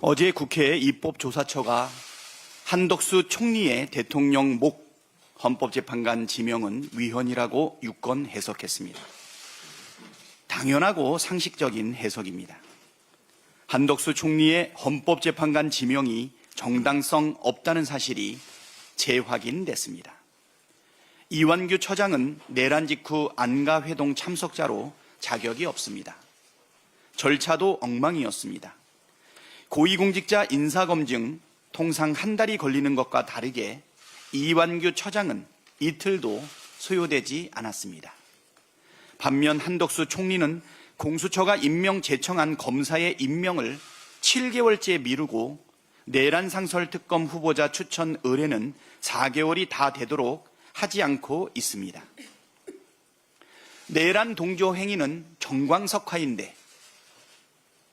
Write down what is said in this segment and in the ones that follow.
어제 국회 입법조사처가 한덕수 총리의 대통령 목 헌법재판관 지명은 위헌이라고 유권 해석했습니다. 당연하고 상식적인 해석입니다. 한덕수 총리의 헌법재판관 지명이 정당성 없다는 사실이 재확인됐습니다. 이완규 처장은 내란 직후 안가회동 참석자로 자격이 없습니다. 절차도 엉망이었습니다. 고위공직자 인사검증 통상 한 달이 걸리는 것과 다르게 이완규 처장은 이틀도 소요되지 않았습니다. 반면 한덕수 총리는 공수처가 임명 제청한 검사의 임명을 7개월째 미루고 내란 상설 특검 후보자 추천 의뢰는 4개월이 다 되도록 하지 않고 있습니다. 내란 동조 행위는 정광석화인데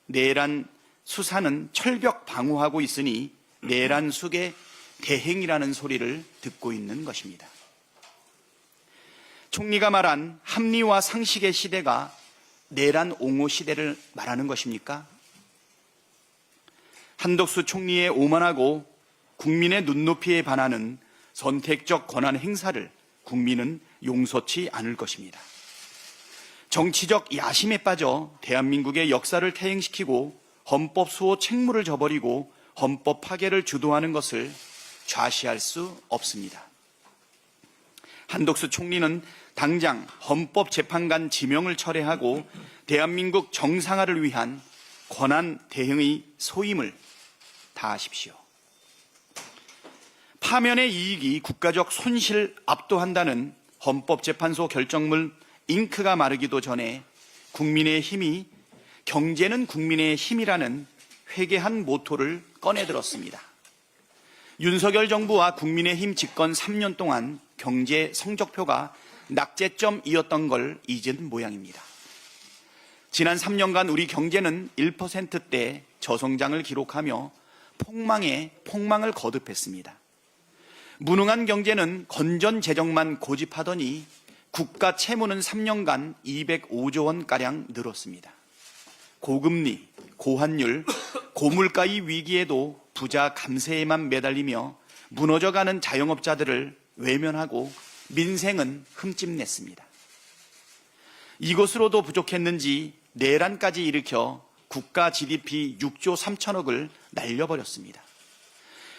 내란 수사는 철벽 방어하고 있으니 내란 숙의 대행이라는 소리를 듣고 있는 것입니다. 총리가 말한 합리와 상식의 시대가 내란 옹호 시대를 말하는 것입니까? 한덕수 총리의 오만하고 국민의 눈높이에 반하는 선택적 권한 행사를 국민은 용서치 않을 것입니다. 정치적 야심에 빠져 대한민국의 역사를 퇴행시키고 헌법 수호 책무를 저버리고 헌법 파괴를 주도하는 것을 좌시할 수 없습니다. 한덕수 총리는 당장 헌법재판관 지명을 철회하고 대한민국 정상화를 위한 권한 대행의 소임을 다하십시오. 파면의 이익이 국가적 손실을 압도한다는 헌법재판소 결정문 잉크가 마르기도 전에 국민의 힘이 경제는 국민의 힘이라는 회개한 모토를 꺼내들었습니다. 윤석열 정부와 국민의힘 집권 3년 동안 경제 성적표가 낙제점이었던 걸 잊은 모양입니다. 지난 3년간 우리 경제는 1%대 저성장을 기록하며 폭망에 폭망을 거듭했습니다. 무능한 경제는 건전 재정만 고집하더니 국가 채무는 3년간 205조 원가량 늘었습니다. 고금리, 고환율, 고물가의 위기에도 부자 감세에만 매달리며 무너져가는 자영업자들을 외면하고 민생은 흠집냈습니다. 이것으로도 부족했는지 내란까지 일으켜 국가 GDP 6조 3천억을 날려버렸습니다.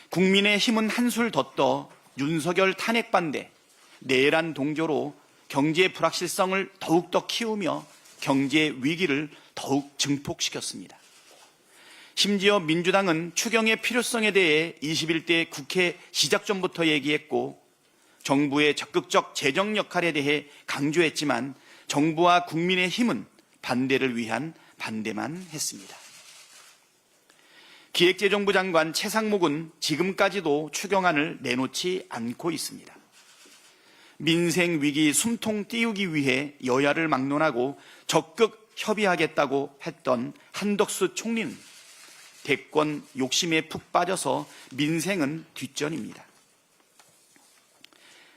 국민의 힘은 한술 더 떠 윤석열 탄핵 반대, 내란 동조로 경제 불확실성을 더욱더 키우며 경제 위기를 더욱 증폭시켰습니다. 심지어 민주당은 추경의 필요성에 대해 21대 국회 시작 전부터 얘기했고 정부의 적극적 재정 역할에 대해 강조했지만 정부와 국민의 힘은 반대를 위한 반대만 했습니다. 기획재정부 장관 최상목은 지금까지도 추경안을 내놓지 않고 있습니다. 민생 위기 숨통 띄우기 위해 여야를 막론하고 적극 협의하겠다고 했던 한덕수 총리는 대권 욕심에 푹 빠져서 민생은 뒷전입니다.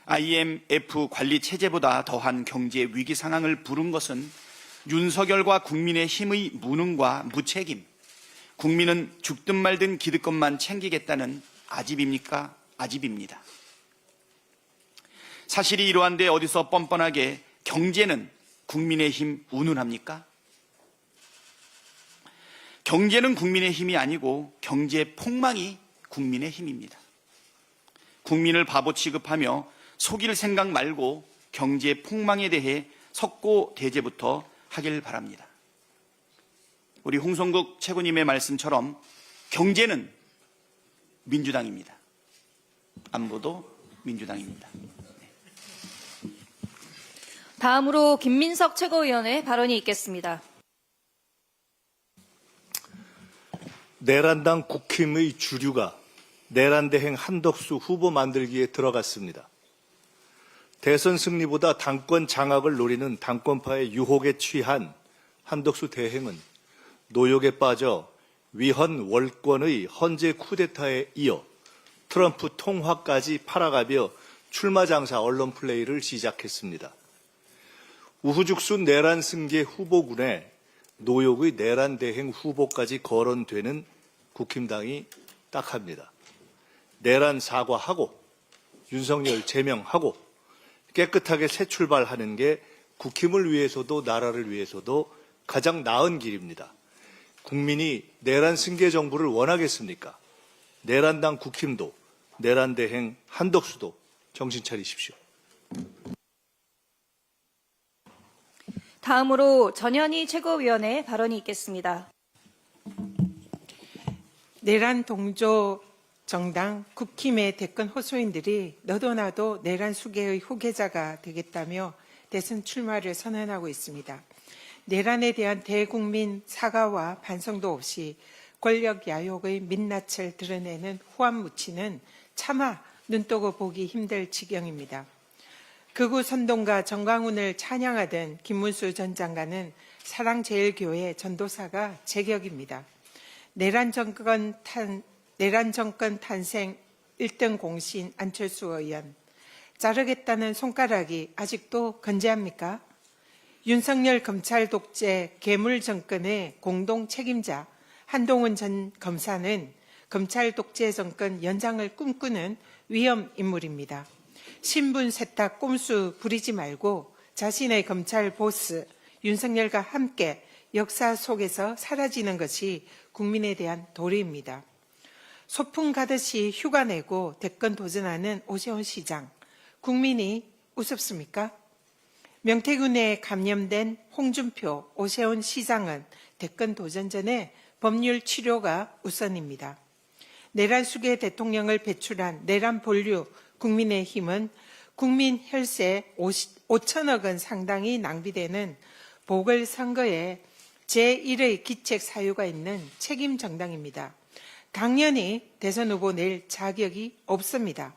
IMF 관리 체제보다 더한 경제 위기 상황을 부른 것은 윤석열과 국민의 힘의 무능과 무책임, 국민은 죽든 말든 기득권만 챙기겠다는 아집입니까? 아집입니다. 사실이 이러한데 어디서 뻔뻔하게 경제는 국민의 힘 운운합니까? 경제는 국민의 힘이 아니고 경제 폭망이 국민의 힘입니다. 국민을 바보 취급하며 속일 생각 말고 경제 폭망에 대해 석고대죄부터 하길 바랍니다. 우리 홍성국 최고님의 말씀처럼 경제는 민주당입니다. 안보도 민주당입니다. 다음으로 김민석 최고위원의 발언이 있겠습니다. 내란당 국힘의 주류가 내란대행 한덕수 후보 만들기에 들어갔습니다. 대선 승리보다 당권 장악을 노리는 당권파의 유혹에 취한 한덕수 대행은 노역에 빠져 위헌 월권의 헌재 쿠데타에 이어 트럼프 통화까지 팔아가며 출마 장사 언론 플레이를 시작했습니다. 우후죽순 내란 승계 후보군에 노역의 내란 대행 후보까지 거론되는 국힘당이 딱 합니다. 내란 사과하고 윤석열 제명하고 깨끗하게 새 출발하는 게 국힘을 위해서도 나라를 위해서도 가장 나은 길입니다. 국민이 내란 승계 정부를 원하겠습니까? 내란당 국힘도 내란 대행 한덕수도 정신 차리십시오. 다음으로 전현희 최고위원의 발언이 있겠습니다. 내란 동조 정당 국힘의 대권 호소인들이 너도 나도 내란 수계의 후계자가 되겠다며 대선 출마를 선언하고 있습니다. 내란에 대한 대국민 사과와 반성도 없이 권력 야욕의 민낯을 드러내는 후안무치는 차마 눈떠고 보기 힘들 지경입니다. 극우 선동가 정광훈을 찬양하던 김문수 전 장관은 사랑제일교회 전도사가 제격입니다. 내란 정권 탄생 1등 공신 안철수 의원. 자르겠다는 손가락이 아직도 건재합니까? 윤석열 검찰 독재 괴물 정권의 공동 책임자 한동훈 전 검사는 검찰 독재 정권 연장을 꿈꾸는 위험 인물입니다. 신분 세탁 꼼수 부리지 말고 자신의 검찰 보스 윤석열과 함께 역사 속에서 사라지는 것이 국민에 대한 도리입니다. 소풍 가듯이 휴가 내고 대권 도전하는 오세훈 시장, 국민이 우습습니까? 명태균에 감염된 홍준표, 오세훈 시장은 대권 도전 전에 법률 치료가 우선입니다. 내란 수계 대통령을 배출한 내란 본류 국민의힘은 국민 혈세 5천억 원 상당이 낭비되는 보궐선거에 제1의 기책 사유가 있는 책임 정당입니다. 당연히 대선 후보 낼 자격이 없습니다.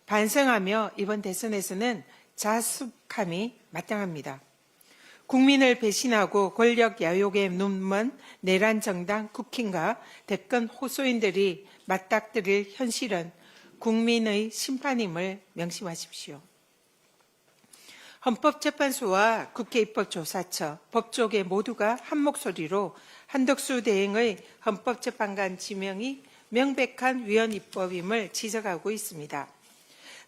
반성하며 이번 대선에서는 자숙함이 마땅합니다. 국민을 배신하고 권력 야욕에 눈먼 내란 정당 국힘과 대권 호소인들이 맞닥뜨릴 현실은 국민의 심판임을 명심하십시오. 헌법재판소와 국회입법조사처, 법조계 모두가 한 목소리로 한덕수 대행의 헌법재판관 지명이 명백한 위헌 입법임을 지적하고 있습니다.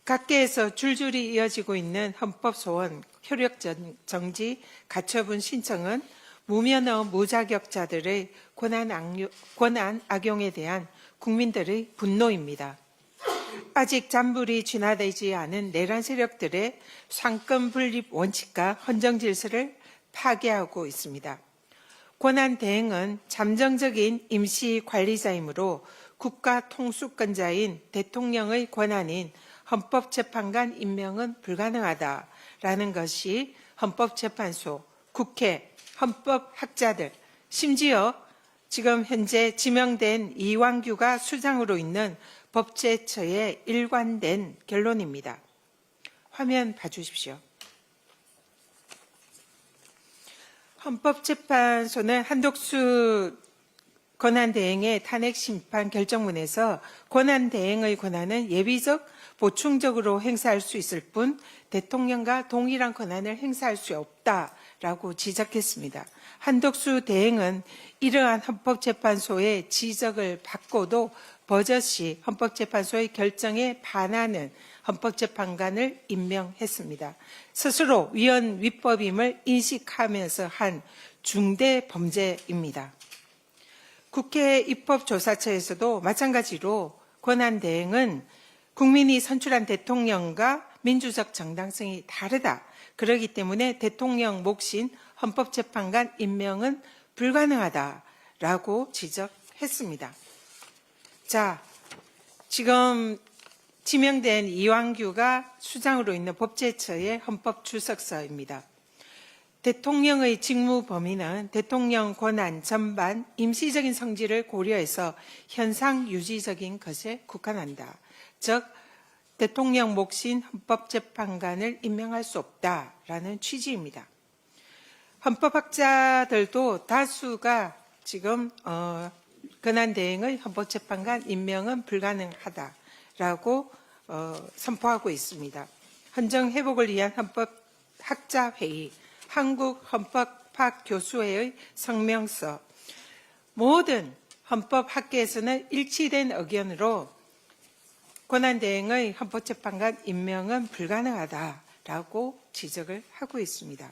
각계에서 줄줄이 이어지고 있는 헌법소원, 효력정지, 가처분 신청은 무면허 무자격자들의 권한 악용에 대한 국민들의 분노입니다. 아직 잔불이 진화되지 않은 내란 세력들의 상권 분립 원칙과 헌정 질서를 파괴하고 있습니다. 권한 대행은 잠정적인 임시 관리자이므로 국가 통수권자인 대통령의 권한인 헌법재판관 임명은 불가능하다라는 것이 헌법재판소, 국회, 헌법학자들, 심지어 지금 현재 지명된 이완규가 수장으로 있는 법제처의 일관된 결론입니다. 화면 봐주십시오. 헌법재판소는 한덕수 권한대행의 탄핵심판 결정문에서 권한대행의 권한은 예비적, 보충적으로 행사할 수 있을 뿐 대통령과 동일한 권한을 행사할 수 없다라고 지적했습니다. 한덕수 대행은 이러한 헌법재판소의 지적을 받고도 버젓이 헌법재판소의 결정에 반하는 헌법재판관을 임명했습니다. 스스로 위헌 위법임을 인식하면서 한 중대 범죄입니다. 국회 입법조사처에서도 마찬가지로 권한대행은 국민이 선출한 대통령과 민주적 정당성이 다르다. 그렇기 때문에 대통령 몫인 헌법재판관 임명은 불가능하다라고 지적했습니다. 자, 지금 지명된 이완규가 수장으로 있는 법제처의 헌법주석서입니다. 대통령의 직무 범위는 대통령 권한 전반 임시적인 성질을 고려해서 현상 유지적인 것에 국한한다. 즉 대통령 몫인 헌법재판관을 임명할 수 없다라는 취지입니다. 헌법학자들도 다수가 지금 권한대행의 헌법재판관 임명은 불가능하다라고 선포하고 있습니다. 헌정회복을 위한 헌법학자회의, 한국헌법학교수회의 성명서, 모든 헌법학계에서는 일치된 의견으로 권한대행의 헌법재판관 임명은 불가능하다라고 지적을 하고 있습니다.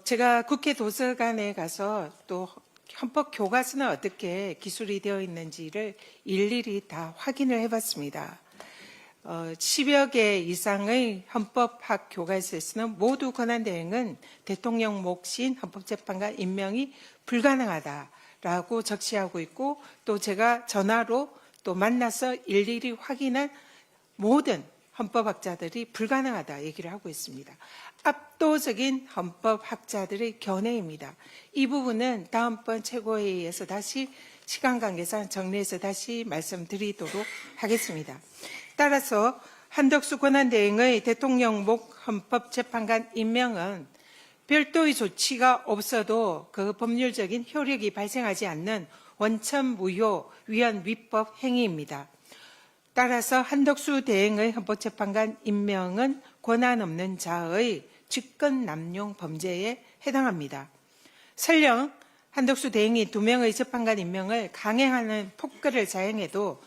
제가 국회 도서관에 가서 또 헌법 교과서는 어떻게 기술이 되어 있는지를 일일이 다 확인을 해봤습니다. 10여 개 이상의 헌법학 교과서에서는 모두 권한대행은 대통령 몫인 헌법재판관 임명이 불가능하다라고 적시하고 있고, 또 제가 전화로 또 만나서 일일이 확인한 모든 헌법학자들이 불가능하다 얘기를 하고 있습니다. 압도적인 헌법학자들의 견해입니다. 이 부분은 다음번 최고회의에서 다시 시간 관계상 정리해서 다시 말씀드리도록 하겠습니다. 따라서 한덕수 권한대행의 대통령 목 헌법재판관 임명은 별도의 조치가 없어도 그 법률적인 효력이 발생하지 않는 원천무효 위헌 위법 행위입니다. 따라서 한덕수 대행의 헌법재판관 임명은 권한 없는 자의 직권남용 범죄에 해당합니다. 설령 한덕수 대행이 2명의 재판관 임명을 강행하는 폭거를 자행해도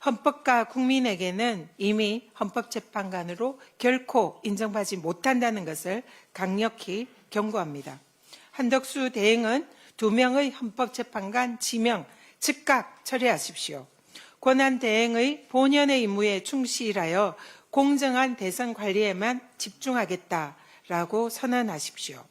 헌법과 국민에게는 이미 헌법재판관으로 결코 인정받지 못한다는 것을 강력히 경고합니다. 한덕수 대행은 2명의 헌법재판관 지명 즉각 철회하십시오. 권한대행의 본연의 임무에 충실하여 공정한 대선 관리에만 집중하겠다라고 선언하십시오.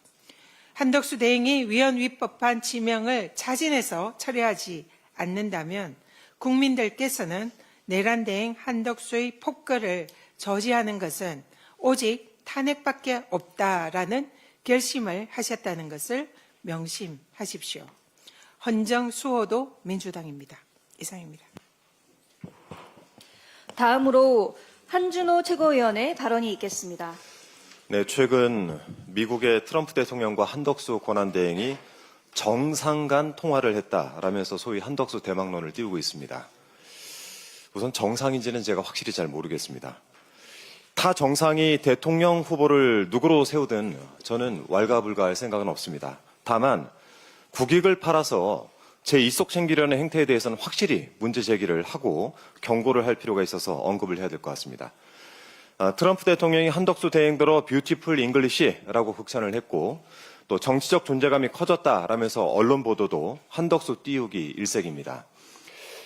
한덕수 대행이 위헌 위법한 지명을 자진해서 철회하지 않는다면 국민들께서는 내란대행 한덕수의 폭거를 저지하는 것은 오직 탄핵밖에 없다라는 결심을 하셨다는 것을 명심하십시오. 헌정수호도 민주당입니다. 이상입니다. 다음으로 한준호 최고위원의 발언이 있겠습니다. 네, 최근 미국의 트럼프 대통령과 한덕수 권한대행이 정상 간 통화를 했다라면서 소위 한덕수 대망론을 띄우고 있습니다. 우선 정상인지는 제가 확실히 잘 모르겠습니다. 타 정상이 대통령 후보를 누구로 세우든 저는 왈가불가할 생각은 없습니다. 다만 국익을 팔아서 제 이속 챙기려는 행태에 대해서는 확실히 문제 제기를 하고 경고를 할 필요가 있어서 언급을 해야 될 것 같습니다. 트럼프 대통령이 한덕수 대행들어 뷰티풀 잉글리시라고 극찬을 했고, 또 정치적 존재감이 커졌다라면서 언론 보도도 한덕수 띄우기 일색입니다.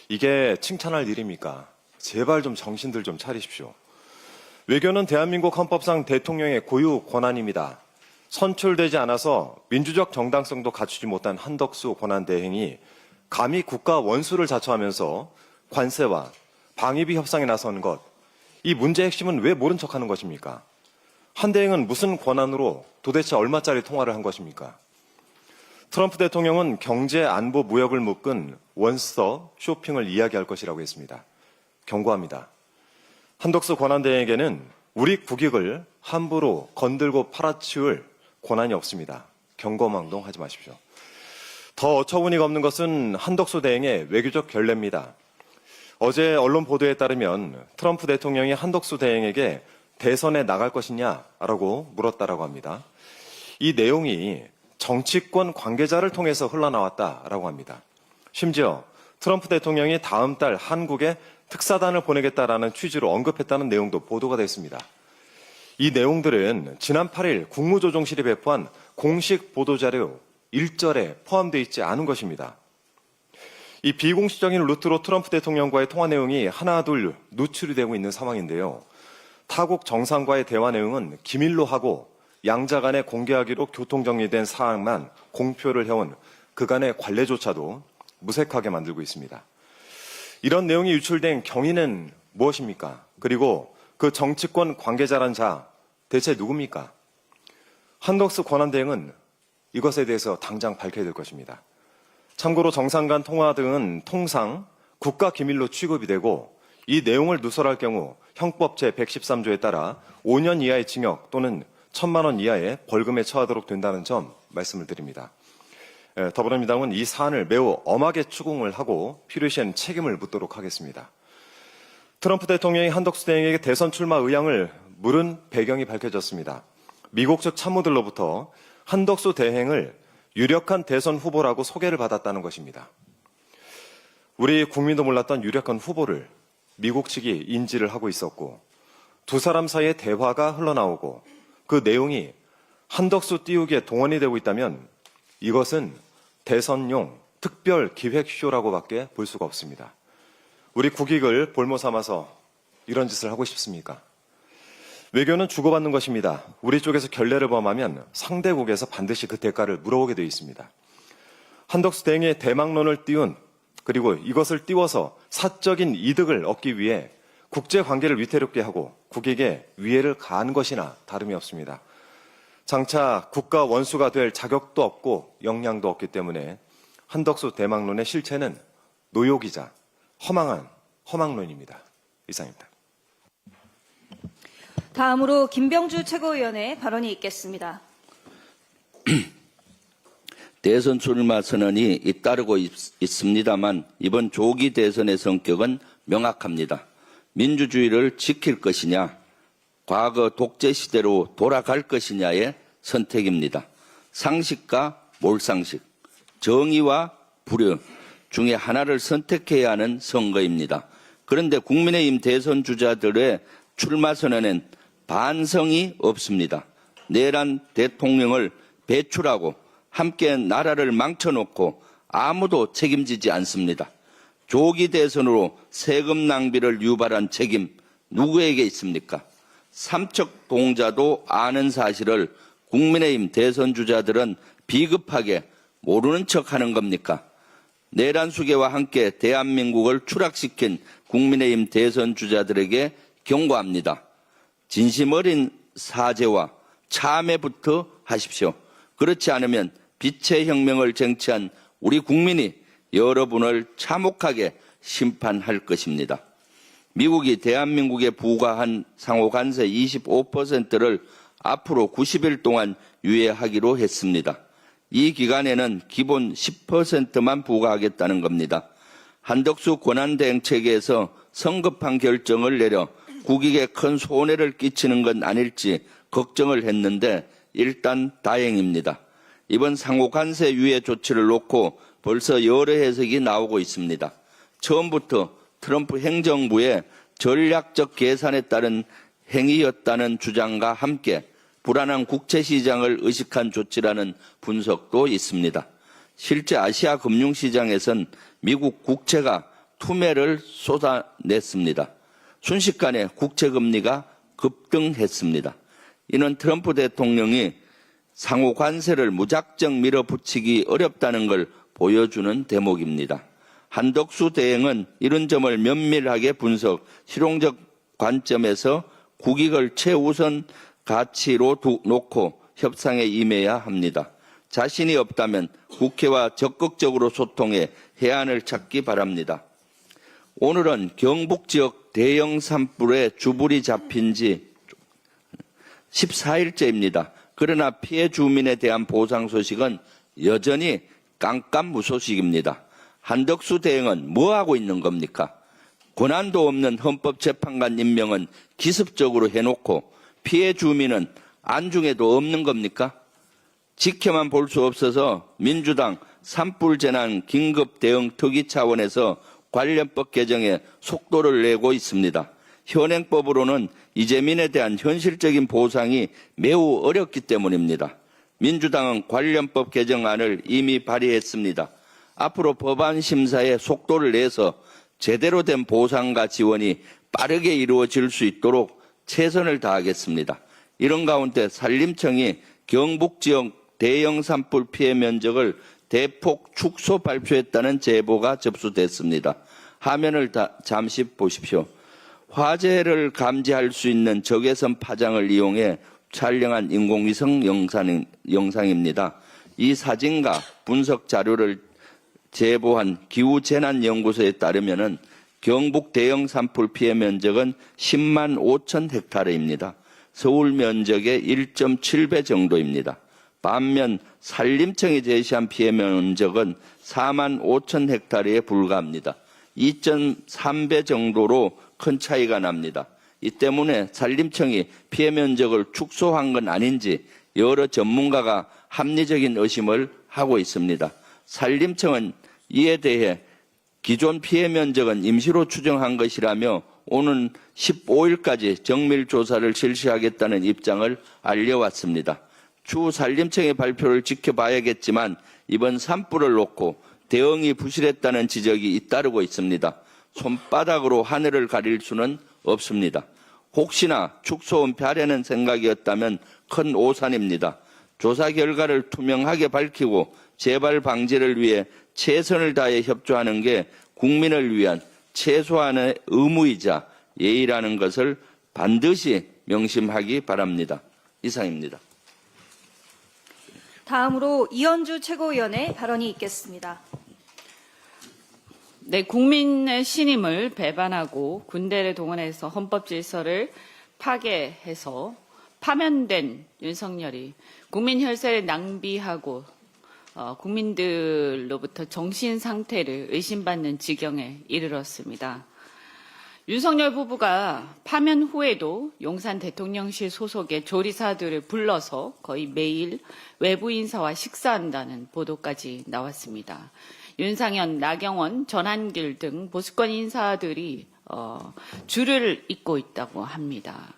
이게 칭찬할 일입니까? 제발 좀 정신들 좀 차리십시오. 외교는 대한민국 헌법상 대통령의 고유 권한입니다. 선출되지 않아서 민주적 정당성도 갖추지 못한 한덕수 권한대행이 감히 국가 원수를 자처하면서 관세와 방위비 협상에 나선 것, 이 문제의 핵심은 왜 모른 척하는 것입니까? 한 대행은 무슨 권한으로 도대체 얼마짜리 통화를 한 것입니까? 트럼프 대통령은 경제, 안보, 무역을 묶은 원스톱 쇼핑을 이야기할 것이라고 했습니다. 경고합니다. 한덕수 권한대행에게는 우리 국익을 함부로 건들고 팔아치울 권한이 없습니다. 경거망동하지 마십시오. 더 어처구니가 없는 것은 한덕수 대행의 외교적 결례입니다. 어제 언론 보도에 따르면 트럼프 대통령이 한덕수 대행에게 대선에 나갈 것이냐라고 물었다라고 합니다. 이 내용이 정치권 관계자를 통해서 흘러나왔다라고 합니다. 심지어 트럼프 대통령이 다음 달 한국에 특사단을 보내겠다라는 취지로 언급했다는 내용도 보도가 됐습니다. 이 내용들은 지난 8일 국무조정실이 배포한 공식 보도자료 1절에 포함되어 있지 않은 것입니다. 이 비공식적인 루트로 트럼프 대통령과의 통화 내용이 하나둘 누출이 되고 있는 상황인데요. 타국 정상과의 대화 내용은 기밀로 하고 양자 간에 공개하기로 교통정리된 사항만 공표를 해온 그간의 관례조차도 무색하게 만들고 있습니다. 이런 내용이 유출된 경위는 무엇입니까? 그리고 그 정치권 관계자란 자 대체 누굽니까? 한덕수 권한대행은 이것에 대해서 당장 밝혀야 될 것입니다. 참고로 정상 간 통화 등은 통상 국가기밀로 취급이 되고 이 내용을 누설할 경우 형법 제113조에 따라 5년 이하의 징역 또는 1,000만 원 이하의 벌금에 처하도록 된다는 점 말씀을 드립니다. 더불어민주당은 이 사안을 매우 엄하게 추궁을 하고 필요시엔 책임을 묻도록 하겠습니다. 트럼프 대통령이 한덕수 대행에게 대선 출마 의향을 물은 배경이 밝혀졌습니다. 미국 측 참모들로부터 한덕수 대행을 유력한 대선 후보라고 소개를 받았다는 것입니다. 우리 국민도 몰랐던 유력한 후보를 미국 측이 인지를 하고 있었고 두 사람 사이에 대화가 흘러나오고 그 내용이 한덕수 띄우기에 동원이 되고 있다면 이것은 대선용 특별 기획쇼라고밖에 볼 수가 없습니다. 우리 국익을 볼모 삼아서 이런 짓을 하고 싶습니까? 외교는 주고받는 것입니다. 우리 쪽에서 결례를 범하면 상대국에서 반드시 그 대가를 물어오게 되어 있습니다. 한덕수 대행의 대망론을 띄운 그리고 이것을 띄워서 사적인 이득을 얻기 위해 국제관계를 위태롭게 하고 국익에 위해를 가한 것이나 다름이 없습니다. 장차 국가 원수가 될 자격도 없고 역량도 없기 때문에 한덕수 대망론의 실체는 노욕이자 허망한 허망론입니다. 이상입니다. 다음으로 김병주 최고위원의 발언이 있겠습니다. 대선 출마 선언이 잇따르고 있습니다만 이번 조기 대선의 성격은 명확합니다. 민주주의를 지킬 것이냐, 과거 독재 시대로 돌아갈 것이냐의 선택입니다. 상식과 몰상식, 정의와 불의 중에 하나를 선택해야 하는 선거입니다. 그런데 국민의힘 대선 주자들의 출마 선언엔 반성이 없습니다. 내란 대통령을 배출하고 함께 나라를 망쳐놓고 아무도 책임지지 않습니다. 조기 대선으로 세금 낭비를 유발한 책임 누구에게 있습니까? 삼척동자도 아는 사실을 국민의힘 대선 주자들은 비겁하게 모르는 척하는 겁니까? 내란 수괴와 함께 대한민국을 추락시킨 국민의힘 대선 주자들에게 경고합니다. 진심 어린 사죄와 참회부터 하십시오. 그렇지 않으면 빛의 혁명을 쟁취한 우리 국민이 여러분을 참혹하게 심판할 것입니다. 미국이 대한민국에 부과한 상호관세 25%를 앞으로 90일 동안 유예하기로 했습니다. 이 기간에는 기본 10%만 부과하겠다는 겁니다. 한덕수 권한대행체계에서 성급한 결정을 내려 국익에 큰 손해를 끼치는 건 아닐지 걱정을 했는데 일단 다행입니다. 이번 상호관세 유예 조치를 놓고 벌써 여러 해석이 나오고 있습니다. 처음부터 트럼프 행정부의 전략적 계산에 따른 행위였다는 주장과 함께 불안한 국채시장을 의식한 조치라는 분석도 있습니다. 실제 아시아 금융시장에선 미국 국채가 투매를 쏟아냈습니다. 순식간에 국채금리가 급등했습니다. 이는 트럼프 대통령이 상호 관세를 무작정 밀어붙이기 어렵다는 걸 보여주는 대목입니다. 한덕수 대행은 이런 점을 면밀하게 분석, 실용적 관점에서 국익을 최우선 가치로 놓고 협상에 임해야 합니다. 자신이 없다면 국회와 적극적으로 소통해 해안을 찾기 바랍니다. 오늘은 경북 지역 대형 산불에 주불이 잡힌 지 14일째입니다. 그러나 피해 주민에 대한 보상 소식은 여전히 깜깜무소식입니다. 한덕수 대행은 뭐 하고 있는 겁니까? 권한도 없는 헌법재판관 임명은 기습적으로 해놓고 피해 주민은 안중에도 없는 겁니까? 지켜만 볼 수 없어서 민주당 산불 재난 긴급 대응 특위 차원에서 관련법 개정에 속도를 내고 있습니다. 현행법으로는 이재민에 대한 현실적인 보상이 매우 어렵기 때문입니다. 민주당은 관련법 개정안을 이미 발의했습니다. 앞으로 법안 심사에 속도를 내서 제대로 된 보상과 지원이 빠르게 이루어질 수 있도록 최선을 다하겠습니다. 이런 가운데 산림청이 경북 지역 대형 산불 피해 면적을 대폭 축소 발표했다는 제보가 접수됐습니다. 화면을 잠시 보십시오. 화재를 감지할 수 있는 적외선 파장을 이용해 촬영한 인공위성 영상입니다. 이 사진과 분석 자료를 제보한 기후재난연구소에 따르면 경북 대형 산불 피해 면적은 10만 5천 헥타르입니다. 서울 면적의 1.7배 정도입니다. 반면 산림청이 제시한 피해 면적은 4만 5천 헥타르에 불과합니다. 2.3배 정도로 큰 차이가 납니다. 이 때문에 산림청이 피해 면적을 축소한 건 아닌지 여러 전문가가 합리적인 의심을 하고 있습니다. 산림청은 이에 대해 기존 피해 면적은 임시로 추정한 것이라며 오는 15일까지 정밀 조사를 실시하겠다는 입장을 알려왔습니다. 추후 산림청의 발표를 지켜봐야겠지만 이번 산불을 놓고 대응이 부실했다는 지적이 잇따르고 있습니다. 손바닥으로 하늘을 가릴 수는 없습니다. 혹시나 축소 은폐하려는 생각이었다면 큰 오산입니다. 조사 결과를 투명하게 밝히고 재발 방지를 위해 최선을 다해 협조하는 게 국민을 위한 최소한의 의무이자 예의라는 것을 반드시 명심하기 바랍니다. 이상입니다. 다음으로 이현주 최고위원의 발언이 있겠습니다. 네, 국민의 신임을 배반하고 군대를 동원해서 헌법 질서를 파괴해서 파면된 윤석열이 국민 혈세를 낭비하고 국민들로부터 정신 상태를 의심받는 지경에 이르렀습니다. 윤석열 부부가 파면 후에도 용산 대통령실 소속의 조리사들을 불러서 거의 매일 외부 인사와 식사한다는 보도까지 나왔습니다. 윤상현, 나경원, 전한길 등 보수권 인사들이 줄을 잇고 있다고 합니다.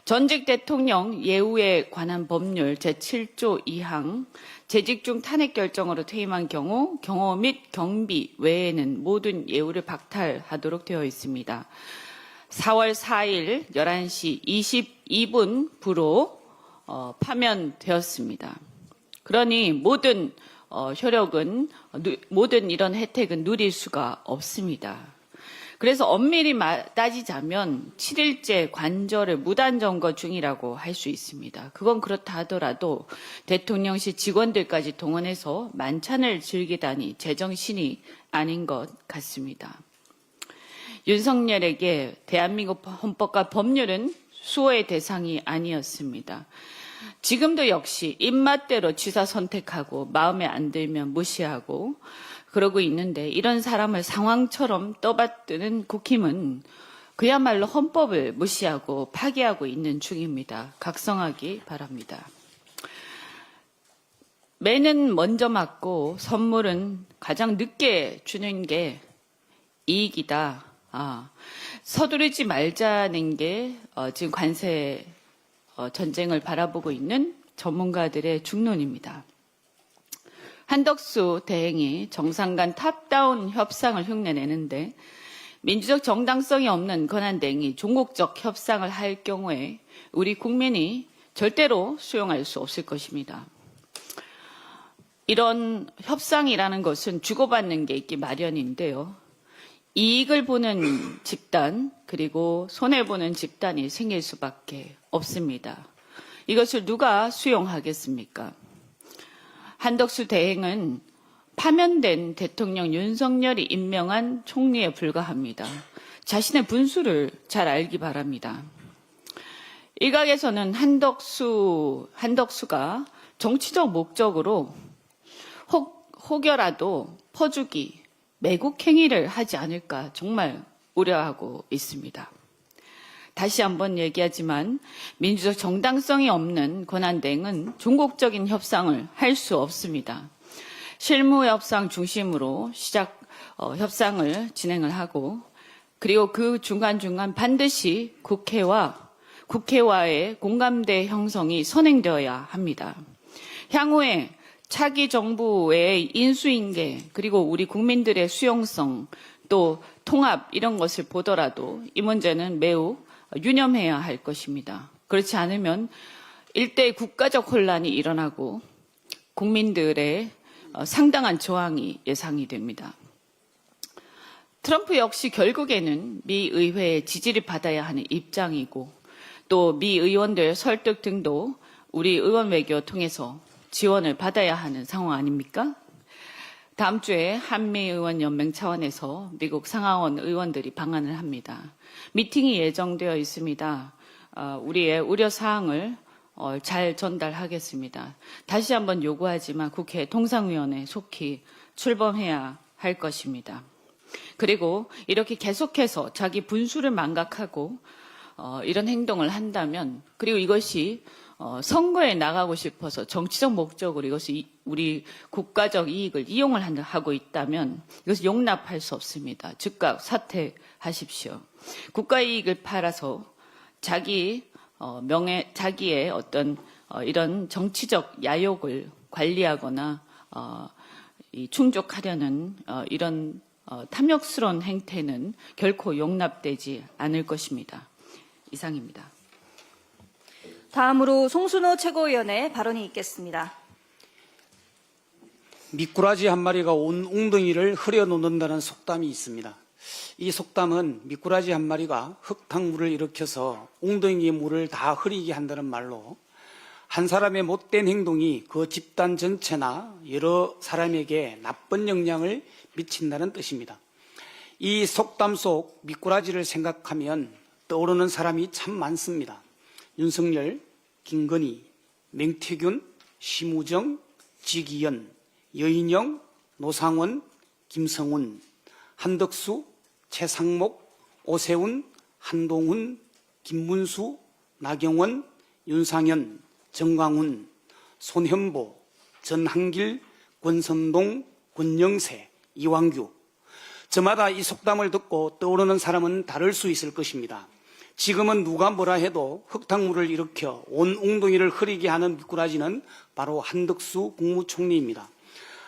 전직 대통령 예우에 관한 법률 제7조 2항 재직 중 탄핵 결정으로 퇴임한 경우 경호 및 경비 외에는 모든 예우를 박탈하도록 되어 있습니다. 4월 4일 11시 22분부로 파면되었습니다. 그러니 모든 효력은 모든 이런 혜택은 누릴 수가 없습니다. 그래서 엄밀히 따지자면 7일째 관저를 무단 점거 중이라고 할 수 있습니다. 그건 그렇다 하더라도 대통령실 직원들까지 동원해서 만찬을 즐기다니 제정신이 아닌 것 같습니다. 윤석열에게 대한민국 헌법과 법률은 수호의 대상이 아니었습니다. 지금도 역시 입맛대로 취사 선택하고 마음에 안 들면 무시하고 그러고 있는데 이런 사람을 상황처럼 떠받드는 국힘은 그야말로 헌법을 무시하고 파괴하고 있는 중입니다. 각성하기 바랍니다. 매는 먼저 맞고 선물은 가장 늦게 주는 게 이익이다. 서두르지 말자는 게 지금 관세 전쟁을 바라보고 있는 전문가들의 중론입니다. 한덕수 대행이 정상 간 탑다운 협상을 흉내내는데 민주적 정당성이 없는 권한대행이 종국적 협상을 할 경우에 우리 국민이 절대로 수용할 수 없을 것입니다. 이런 협상이라는 것은 주고받는 게 있기 마련인데요. 이익을 보는 집단 그리고 손해보는 집단이 생길 수밖에 없습니다. 이것을 누가 수용하겠습니까? 한덕수 대행은 파면된 대통령 윤석열이 임명한 총리에 불과합니다. 자신의 분수를 잘 알기 바랍니다. 일각에서는 한덕수가 정치적 목적으로 혹여라도 퍼주기, 매국 행위를 하지 않을까 정말 우려하고 있습니다. 다시 한번 얘기하지만 민주적 정당성이 없는 권한대행은 종국적인 협상을 할 수 없습니다. 실무 협상 중심으로 협상을 진행을 하고 그리고 그 중간중간 반드시 국회와의 공감대 형성이 선행되어야 합니다. 향후에 차기 정부의 인수인계 그리고 우리 국민들의 수용성 또 통합 이런 것을 보더라도 이 문제는 매우 유념해야 할 것입니다. 그렇지 않으면 일대 국가적 혼란이 일어나고 국민들의 상당한 저항이 예상이 됩니다. 트럼프 역시 결국에는 미 의회의 지지를 받아야 하는 입장이고 또 미 의원들 설득 등도 우리 의원 외교 통해서 지원을 받아야 하는 상황 아닙니까? 다음 주에 한미의원연맹 차원에서 미국 상하원 의원들이 방한을 합니다. 미팅이 예정되어 있습니다. 우리의 우려사항을 잘 전달하겠습니다. 다시 한번 요구하지만 국회 통상위원회 속히 출범해야 할 것입니다. 그리고 이렇게 계속해서 자기 분수를 망각하고 이런 행동을 한다면 그리고 이것이 선거에 나가고 싶어서 정치적 목적으로 이것이 우리 국가적 이익을 이용을 하고 있다면 이것을 용납할 수 없습니다. 즉각 사퇴하십시오. 국가 이익을 팔아서 자기의 어떤 이런 정치적 야욕을 관리하거나 충족하려는 이런 탐욕스러운 행태는 결코 용납되지 않을 것입니다. 이상입니다. 다음으로 송순호 최고위원의 발언이 있겠습니다. 미꾸라지 한 마리가 온 웅덩이를 흐려놓는다는 속담이 있습니다. 이 속담은 미꾸라지 한 마리가 흙탕물을 일으켜서 웅덩이의 물을 다 흐리게 한다는 말로 한 사람의 못된 행동이 그 집단 전체나 여러 사람에게 나쁜 영향을 미친다는 뜻입니다. 이 속담 속 미꾸라지를 생각하면 떠오르는 사람이 참 많습니다. 윤석열, 김건희, 맹태균, 심우정, 지기현, 여인영, 노상원, 김성훈, 한덕수, 최상목, 오세훈, 한동훈, 김문수, 나경원, 윤상현, 정광훈, 손현보, 전한길, 권선동, 권영세, 이완규. 저마다 이 속담을 듣고 떠오르는 사람은 다를 수 있을 것입니다. 지금은 누가 뭐라 해도 흙탕물을 일으켜 온 웅덩이를 흐리게 하는 미꾸라지는 바로 한덕수 국무총리입니다.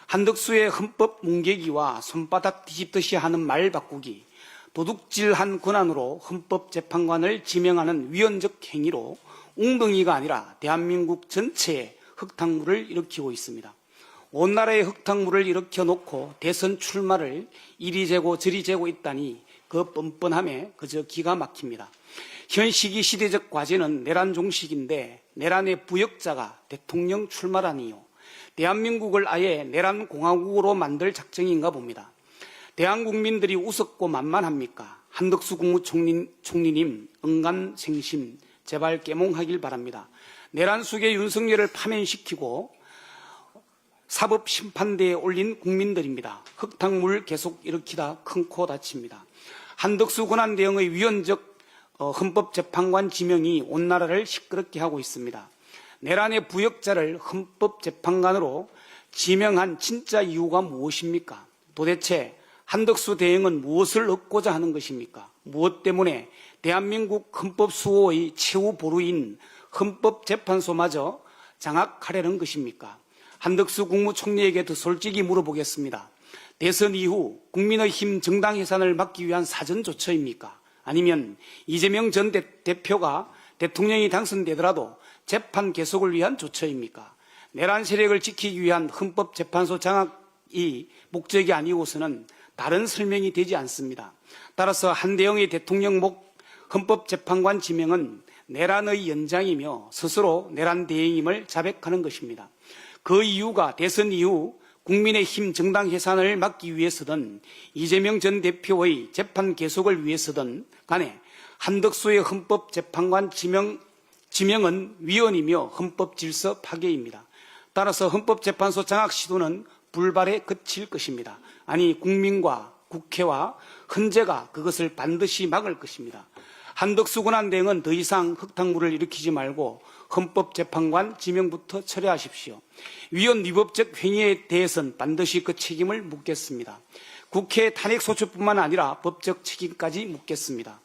한덕수의 헌법 뭉개기와 손바닥 뒤집듯이 하는 말 바꾸기, 도둑질한 권한으로 헌법재판관을 지명하는 위헌적 행위로 웅덩이가 아니라 대한민국 전체에 흙탕물을 일으키고 있습니다. 온 나라에 흙탕물을 일으켜 놓고 대선 출마를 이리 재고 저리 재고 있다니 그 뻔뻔함에 그저 기가 막힙니다. 현 시기 시대적 과제는 내란 종식인데 내란의 부역자가 대통령 출마라니요. 대한민국을 아예 내란 공화국으로 만들 작정인가 봅니다. 대한국민들이 우습고 만만합니까? 한덕수 국무총리님 응간생심 제발 깨몽하길 바랍니다. 내란 속의 윤석열을 파면시키고 사법심판대에 올린 국민들입니다. 흙탕물 계속 일으키다 큰 코 다칩니다. 한덕수 권한대행의 위헌적 헌법재판관 지명이 온 나라를 시끄럽게 하고 있습니다. 내란의 부역자를 헌법재판관으로 지명한 진짜 이유가 무엇입니까? 도대체 한덕수 대행은 무엇을 얻고자 하는 것입니까? 무엇 때문에 대한민국 헌법수호의 최후 보루인 헌법재판소마저 장악하려는 것입니까? 한덕수 국무총리에게 더 솔직히 물어보겠습니다. 대선 이후 국민의힘 정당 해산을 막기 위한 사전조처입니까? 아니면 이재명 전 대표가 대통령이 당선되더라도 재판 계속을 위한 조처입니까? 내란 세력을 지키기 위한 헌법재판소 장악이 목적이 아니고서는 다른 설명이 되지 않습니다. 따라서 한대영의 대통령 헌법재판관 지명은 내란의 연장이며 스스로 내란 대행임을 자백하는 것입니다. 그 이유가 대선 이후 국민의힘 정당 해산을 막기 위해서든 이재명 전 대표의 재판 계속을 위해서든 간에 한덕수의 헌법재판관 지명은 위헌이며 헌법질서 파괴입니다. 따라서 헌법재판소 장악 시도는 불발에 그칠 것입니다. 아니 국민과 국회와 헌재가 그것을 반드시 막을 것입니다. 한덕수 권한대행은 더 이상 흙탕물을 일으키지 말고 헌법재판관 지명부터 철회하십시오. 위헌 위법적 행위에 대해서는 반드시 그 책임을 묻겠습니다. 국회 탄핵소추뿐만 아니라 법적 책임까지 묻겠습니다.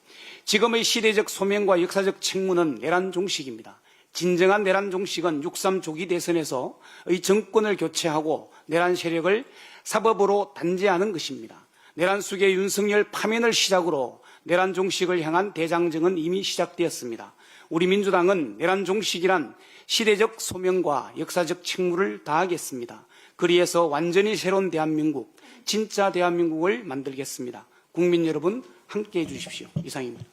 지금의 시대적 소명과 역사적 책무는 내란 종식입니다. 진정한 내란 종식은 6.3 조기 대선에서의 정권을 교체하고 내란 세력을 사법으로 단죄하는 것입니다. 내란 속의 윤석열 파면을 시작으로 내란 종식을 향한 대장정은 이미 시작되었습니다. 우리 민주당은 내란 종식이란 시대적 소명과 역사적 책무를 다하겠습니다. 그리해서 완전히 새로운 대한민국, 진짜 대한민국을 만들겠습니다. 국민 여러분 함께해 주십시오. 이상입니다.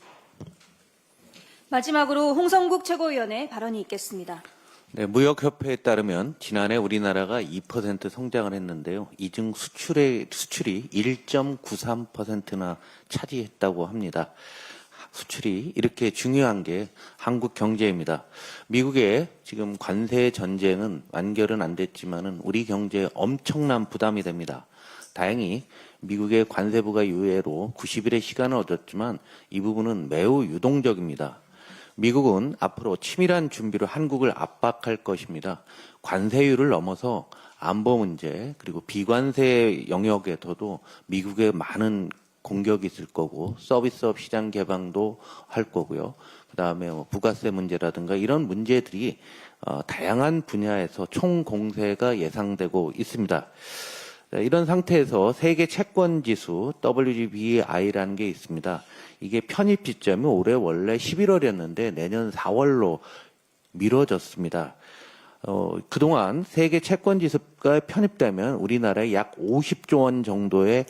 마지막으로 홍성국 최고위원의 발언이 있겠습니다. 네, 무역협회에 따르면 지난해 우리나라가 2% 성장을 했는데요. 이중 수출이 1.93%나 차지했다고 합니다. 수출이 이렇게 중요한 게 한국 경제입니다. 미국의 지금 관세 전쟁은 완결은 안 됐지만은 우리 경제에 엄청난 부담이 됩니다. 다행히 미국의 관세부가 유예로 90일의 시간을 얻었지만 이 부분은 매우 유동적입니다. 미국은 앞으로 치밀한 준비로 한국을 압박할 것입니다. 관세율을 넘어서 안보 문제 그리고 비관세 영역에서도 미국의 많은 공격이 있을 거고 서비스업 시장 개방도 할 거고요. 그다음에 부가세 문제라든가 이런 문제들이 다양한 분야에서 총공세가 예상되고 있습니다. 이런 상태에서 세계 채권 지수 WGBI라는 게 있습니다. 이게 편입 지점이 올해 원래 11월이었는데 내년 4월로 미뤄졌습니다. 그동안 세계 채권 지수가 편입되면 우리나라에 약 50조 원 정도의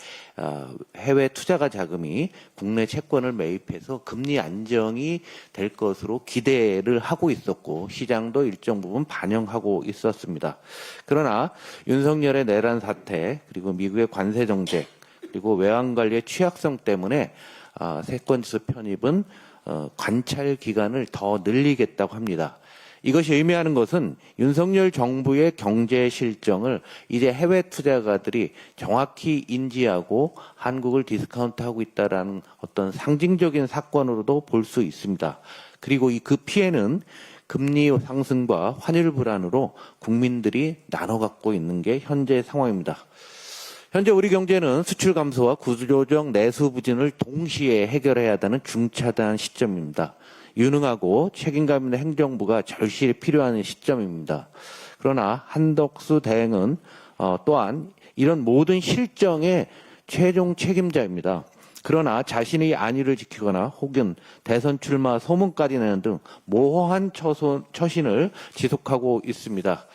해외 투자가 자금이 국내 채권을 매입해서 금리 안정이 될 것으로 기대를 하고 있었고 시장도 일정 부분 반영하고 있었습니다. 그러나 윤석열의 내란 사태 그리고 미국의 관세 정책 그리고 외환 관리의 취약성 때문에 채권 지수 편입은 관찰 기간을 더 늘리겠다고 합니다. 이것이 의미하는 것은 윤석열 정부의 경제 실정을 이제 해외 투자가들이 정확히 인지하고 한국을 디스카운트하고 있다라는 어떤 상징적인 사건으로도 볼 수 있습니다. 그리고 그 피해는 금리 상승과 환율 불안으로 국민들이 나눠 갖고 있는 게 현재 상황입니다. 현재 우리 경제는 수출 감소와 구조적 내수 부진을 동시에 해결해야 하는 중차대한 시점입니다. 유능하고 책임감 있는 행정부가 절실히 필요한 시점입니다. 그러나 한덕수 대행은 또한 이런 모든 실정의 최종 책임자입니다. 그러나 자신의 안위를 지키거나 혹은 대선 출마 소문까지 내는 등 모호한 처신을 지속하고 있습니다.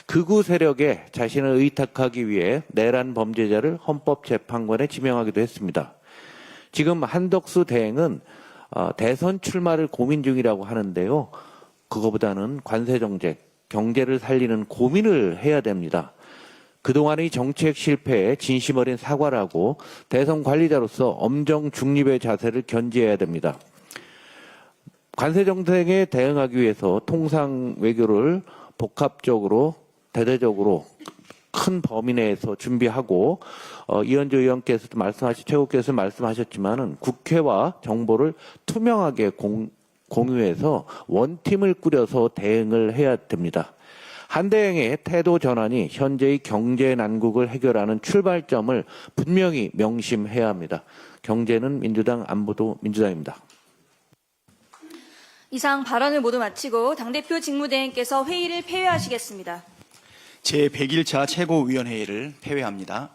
극우 세력에 자신을 의탁하기 위해 내란 범죄자를 헌법재판관에 지명하기도 했습니다. 지금 한덕수 대행은 대선 출마를 고민 중이라고 하는데요. 그거보다는 관세 정책, 경제를 살리는 고민을 해야 됩니다. 그동안의 정책 실패에 진심 어린 사과를 하고 대선 관리자로서 엄정 중립의 자세를 견지해야 됩니다. 관세 정책에 대응하기 위해서 통상 외교를 복합적으로 대대적으로 큰 범위 내에서 준비하고 이현주 의원께서도 최고께서 말씀하셨지만은 국회와 정보를 투명하게 공유해서 원팀을 꾸려서 대응을 해야 됩니다. 한 대행의 태도 전환이 현재의 경제 난국을 해결하는 출발점을 분명히 명심해야 합니다. 경제는 민주당, 안보도 민주당입니다. 이상 발언을 모두 마치고 당대표 직무대행께서 회의를 폐회하시겠습니다. 제101차 최고위원회의를 폐회합니다.